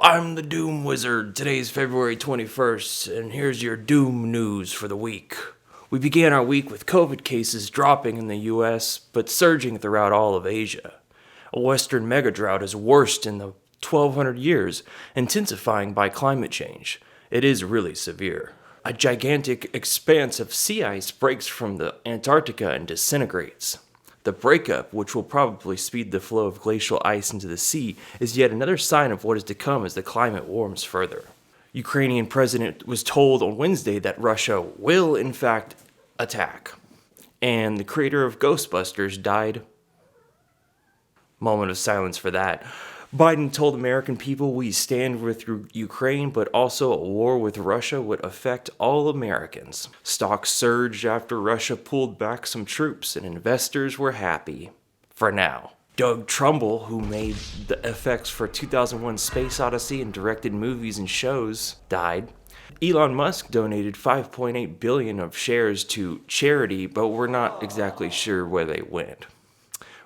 I'm the Doom Wizard. Today's February 21st, and here's your Doom news for the week. We began our week with COVID cases dropping in the US, but surging throughout all of Asia. A Western mega drought is worst in the 1200 years, intensifying by climate change. It is really severe. A gigantic expanse of sea ice breaks from the Antarctica and disintegrates. The breakup, which will probably speed the flow of glacial ice into the sea, is yet another sign of what is to come as the climate warms further. Ukrainian president was told on Wednesday that Russia will in fact attack. And the creator of Ghostbusters died. Moment of silence for that. Biden told American people we stand with Ukraine, but also a war with Russia would affect all Americans. Stocks surged after Russia pulled back some troops, and investors were happy. For now. Doug Trumbull, who made the effects for 2001 Space Odyssey and directed movies and shows, died. Elon Musk donated $5.8 billion of shares to charity, but we're not exactly sure where they went.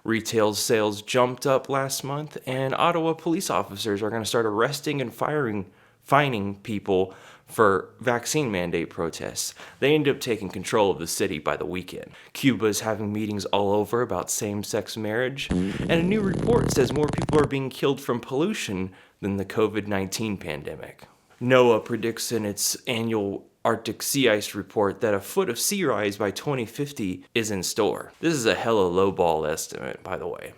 Retail sales jumped up last month, and Ottawa police officers are going to start arresting and fining people for vaccine mandate protests. They end up taking control of the city by the weekend. Cuba is having meetings all over about same-sex marriage, and a new report says more people are being killed from pollution than the COVID-19 pandemic. NOAA predicts in its annual Arctic sea ice report that a foot of sea rise by 2050 is in store. This is a hella lowball estimate, by the way.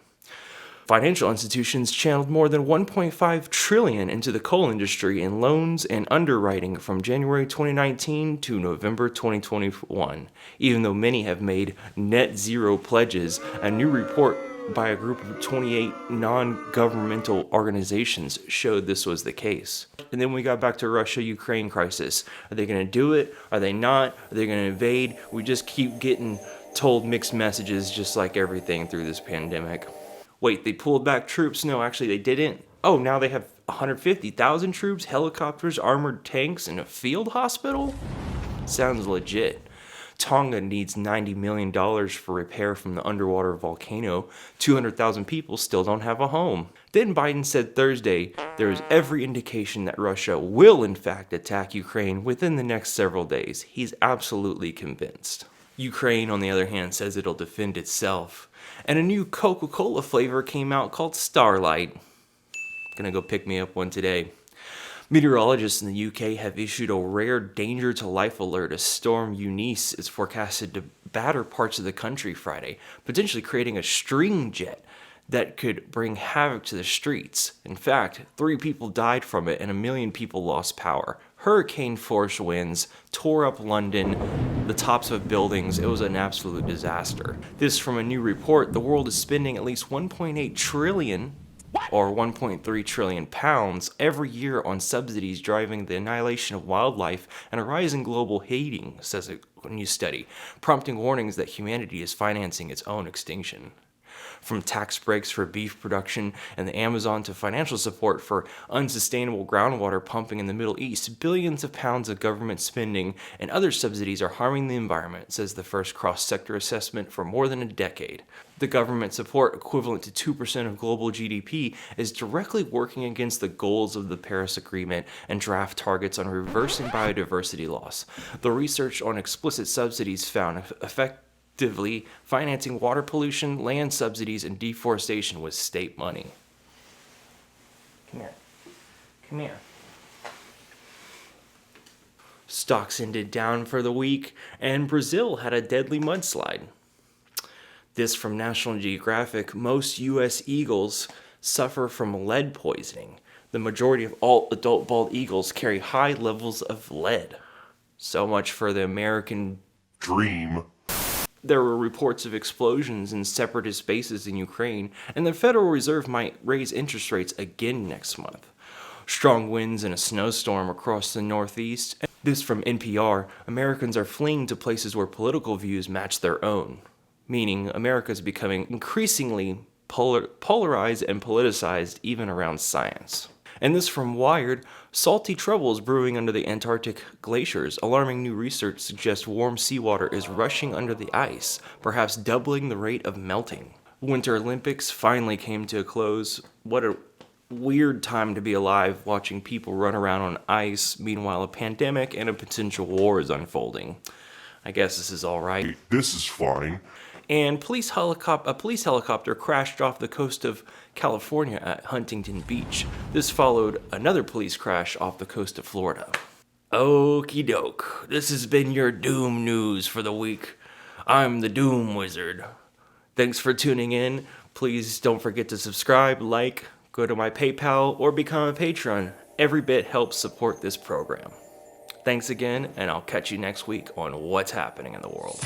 Financial institutions channeled more than $1.5 trillion into the coal industry in loans and underwriting from January 2019 to November 2021. Even though many have made net zero pledges, a new report by a group of 28 non-governmental organizations showed this was the case. And then we got back to Russia-Ukraine crisis. Are they going to do it? Are they not? Are they going to invade? We just keep getting told mixed messages just like everything through this pandemic. Wait, they pulled back troops? No, actually they didn't. Oh, now they have 150,000 troops, helicopters, armored tanks, and a field hospital? Sounds legit. Tonga needs $90 million for repair from the underwater volcano. 200,000 people still don't have a home. Then Biden said Thursday there is every indication that Russia will in fact attack Ukraine within the next several days. He's absolutely convinced. Ukraine, on the other hand, says it'll defend itself. And a new Coca-Cola flavor came out called Starlight. Gonna go pick me up one today. Meteorologists in the UK have issued a rare danger to life alert as Storm Eunice is forecasted to batter parts of the country Friday, potentially creating a string jet that could bring havoc to the streets. In fact, 3 people died from it and 1 million people lost power. Hurricane-force winds tore up London, the tops of buildings. It was an absolute disaster. This from a new report. The world is spending at least 1.8 trillion or 1.3 trillion pounds every year on subsidies driving the annihilation of wildlife and a rise in global hating, says a new study, prompting warnings that humanity is financing its own extinction. From tax breaks for beef production and the Amazon to financial support for unsustainable groundwater pumping in the Middle East, billions of pounds of government spending and other subsidies are harming the environment, says the first cross-sector assessment for more than a decade. The government support, equivalent to 2% of global GDP, is directly working against the goals of the Paris Agreement and draft targets on reversing biodiversity loss. The research on explicit subsidies found effectively financing water pollution, land subsidies, and deforestation with state money. Come here. Stocks ended down for the week, and Brazil had a deadly mudslide. This from National Geographic. Most U.S. eagles suffer from lead poisoning. The majority of all adult bald eagles carry high levels of lead. So much for the American dream. There were reports of explosions in separatist bases in Ukraine, and the Federal Reserve might raise interest rates again next month. Strong winds and a snowstorm across the Northeast. This from NPR. Americans are fleeing to places where political views match their own. Meaning America is becoming increasingly polarized and politicized even around science. And this from Wired. Salty troubles brewing under the Antarctic glaciers. Alarming new research suggests warm seawater is rushing under the ice, perhaps doubling the rate of melting. Winter Olympics finally came to a close. What weird time to be alive watching people run around on ice. Meanwhile, a pandemic and a potential war is unfolding. I guess this is alright. This is fine. And a police helicopter crashed off the coast of California at Huntington Beach. This followed another police crash off the coast of Florida. Okie doke. This has been your Doom News for the week. I'm the Doom Wizard. Thanks for tuning in. Please don't forget to subscribe, like, go to my PayPal, or become a patron. Every bit helps support this program. Thanks again, and I'll catch you next week on what's happening in the world.